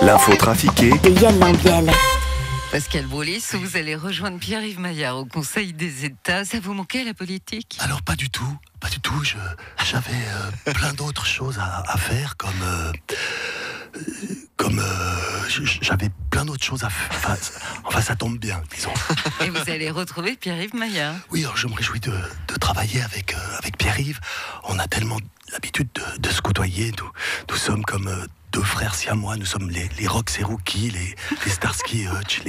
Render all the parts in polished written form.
L'info trafiquée de Yann Lambiel. Pascal Broulis, vous allez rejoindre Pierre-Yves Maillard au Conseil des États. Ça vous manquait la politique? Alors pas du tout. J'avais plein d'autres choses à faire, j'avais plein d'autres choses à faire. Enfin, ça tombe bien, disons. Et vous allez retrouver Pierre-Yves Maillard. Oui, alors je me réjouis de travailler avec Pierre-Yves. On a tellement l'habitude de se côtoyer. Nous sommes comme deux frères siamois. Nous sommes les Rox et Rookie, les Starsky et Hutch,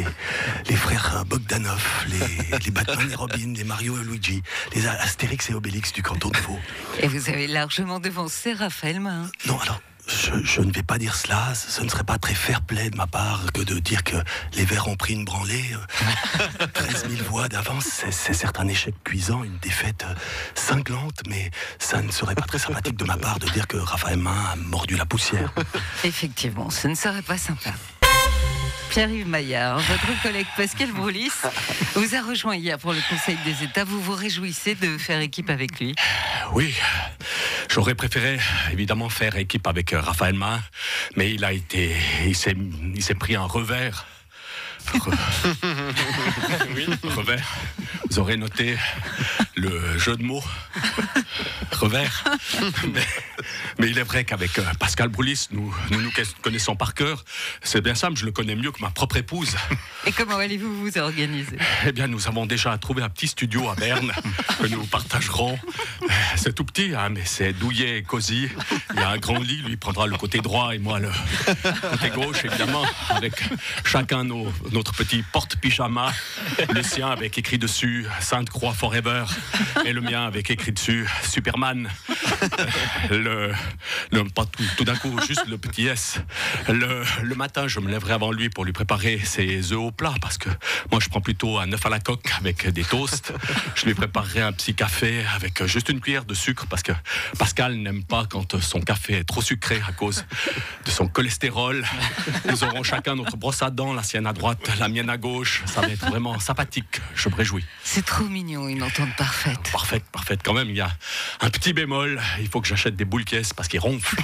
les frères Bogdanov, les Batman et Robin, les Mario et Luigi, les Astérix et Obélix du canton de Vaud. Et vous avez largement devancé Raphaël Mahin. Non, alors, je ne vais pas dire cela. Ce ne serait pas très fair-play de ma part que de dire que les Verts ont pris une branlée. 13 000 voix d'avance, c'est certes un échec cuisant, une défaite cinglante, mais ça ne serait pas très sympathique de ma part de dire que Raphaël Mahin a mordu la poussière. Effectivement, ce ne serait pas sympa. Pierre-Yves Maillard, votre collègue Pascal Broulis vous a rejoint hier pour le Conseil des États. Vous vous réjouissez de faire équipe avec lui? Oui, j'aurais préféré évidemment faire équipe avec Raphaël Mahin, mais il s'est pris un revers. Oui, revers. Vous aurez noté le jeu de mots. Revers. Mais il est vrai qu'avec Pascal Broulis, nous connaissons par cœur. C'est bien simple, je le connais mieux que ma propre épouse. Et comment allez-vous vous organiser? Eh bien, nous avons déjà trouvé un petit studio à Berne que nous partagerons. C'est tout petit, hein, mais c'est douillet et cosy. Il y a un grand lit, lui prendra le côté droit et moi le côté gauche, évidemment, avec chacun notre petit porte-pyjama. Le sien avec écrit dessus Sainte-Croix Forever et le mien avec écrit dessus Superman. Pas tout d'un coup, juste le petit S. Le matin, je me lèverai avant lui pour lui préparer ses œufs au plat parce que moi, je prends plutôt un œuf à la coque avec des toasts. Je lui préparerai un petit café avec juste une cuillère de sucre parce que Pascal n'aime pas quand son café est trop sucré à cause de son cholestérol. Nous aurons chacun notre brosse à dents, la sienne à droite, la mienne à gauche. Ça va être vraiment sympathique. Je me réjouis. C'est trop mignon, une entente parfaite. Parfaite. Quand même, il y a un petit bémol. Il faut que j'achète des boules caisses parce qu'ils ronflent.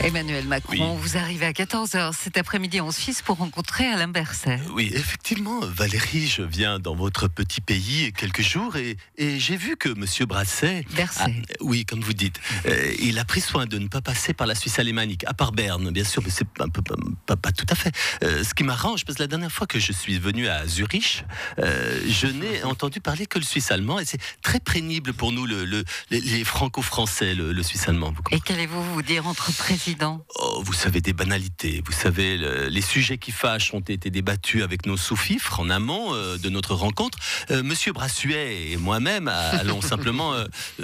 Emmanuel Macron, vous arrivez à 14h cet après-midi en Suisse pour rencontrer Alain Berset. Oui, effectivement, Valérie, je viens dans votre petit pays quelques jours et j'ai vu que Monsieur Berset, oui, comme vous dites, il a pris soin de ne pas passer par la Suisse alémanique, à part Berne, bien sûr, mais c'est un peu pas tout à fait. Ce qui m'arrange, parce que la dernière fois que je suis venu à Zurich, je n'ai entendu parler que le suisse allemand et c'est très pénible pour nous, les franco-français, le suisse allemand. Et qu'allez-vous vous dire entre présidents? Vous savez, des banalités. Vous savez, les sujets qui fâchent ont été débattus avec nos sous-fifres en amont de notre rencontre. Monsieur Brassuet et moi-même allons simplement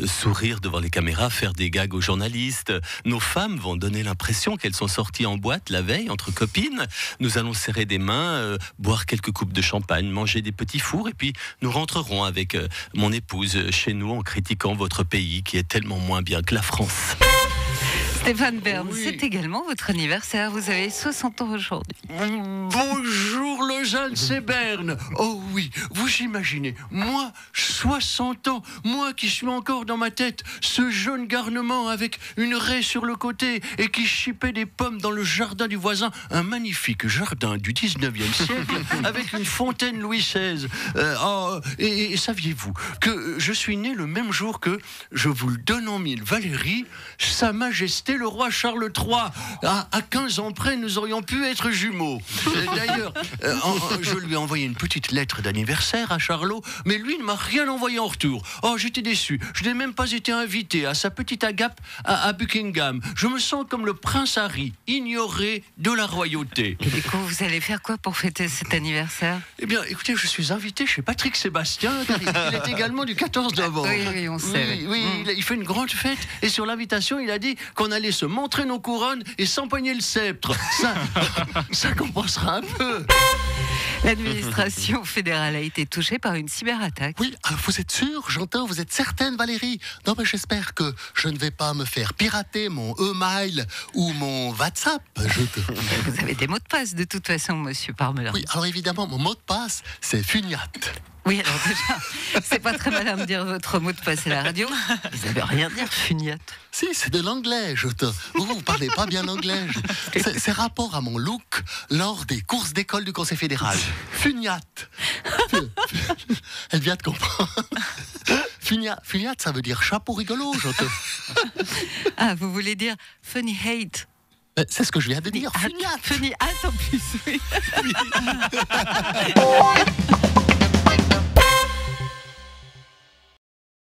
sourire devant les caméras, faire des gags aux journalistes. Nos femmes vont donner l'impression qu'elles sont sorties en boîte la veille entre copines. Nous allons serrer des mains, boire quelques coupes de champagne, manger des petits fours et puis nous rentrerons avec mon épouse chez nous en critiquant votre pays qui est tellement moins bien que la France. Stéphane Bern, oui. C'est également votre anniversaire. Vous avez 60 ans aujourd'hui. Bonjour Lausanne, c'est Berne. Oh oui, vous imaginez, moi, 60 ans, moi qui suis encore dans ma tête ce jeune garnement avec une raie sur le côté et qui chipait des pommes dans le jardin du voisin, un magnifique jardin du 19e siècle avec une fontaine Louis XVI. Et saviez-vous que je suis né le même jour que, je vous le donne en mille, Valérie, Sa Majesté le roi Charles III. À 15 ans près, nous aurions pu être jumeaux. D'ailleurs, je lui ai envoyé une petite lettre d'anniversaire à Charlot, mais lui ne m'a rien envoyé en retour. Oh, j'étais déçu. Je n'ai même pas été invité à sa petite agape à Buckingham. Je me sens comme le prince Harry, ignoré de la royauté. Et du coup, vous allez faire quoi pour fêter cet anniversaire? Eh bien, écoutez, je suis invité chez Patrick Sébastien, car il est également du 14 novembre. Oui, on sait. Oui, il fait une grande fête, et sur l'invitation, il a dit qu'on allait se montrer nos couronnes et s'empoigner le sceptre. Ça compensera un peu. L'administration fédérale a été touchée par une cyberattaque. Oui, vous êtes sûre? J'entends, vous êtes certaine, Valérie? Non, mais j'espère que je ne vais pas me faire pirater mon e-mail ou mon WhatsApp. Vous avez des mots de passe de toute façon, monsieur Parmelin. Oui, alors évidemment, mon mot de passe, c'est Fugnat. Oui, alors déjà, c'est pas très malin de dire votre mot de passe à la radio. Vous n'avez rien dire, funiate. Si, c'est de l'anglais, vous parlez pas bien anglais. C'est rapport à mon look lors des courses d'école du Conseil fédéral. Funiate. Elle vient de comprendre. Funiate, ça veut dire chapeau rigolo, Ah, vous voulez dire funny hate? C'est ce que je viens de dire, funiate. Funny hate en plus, oui.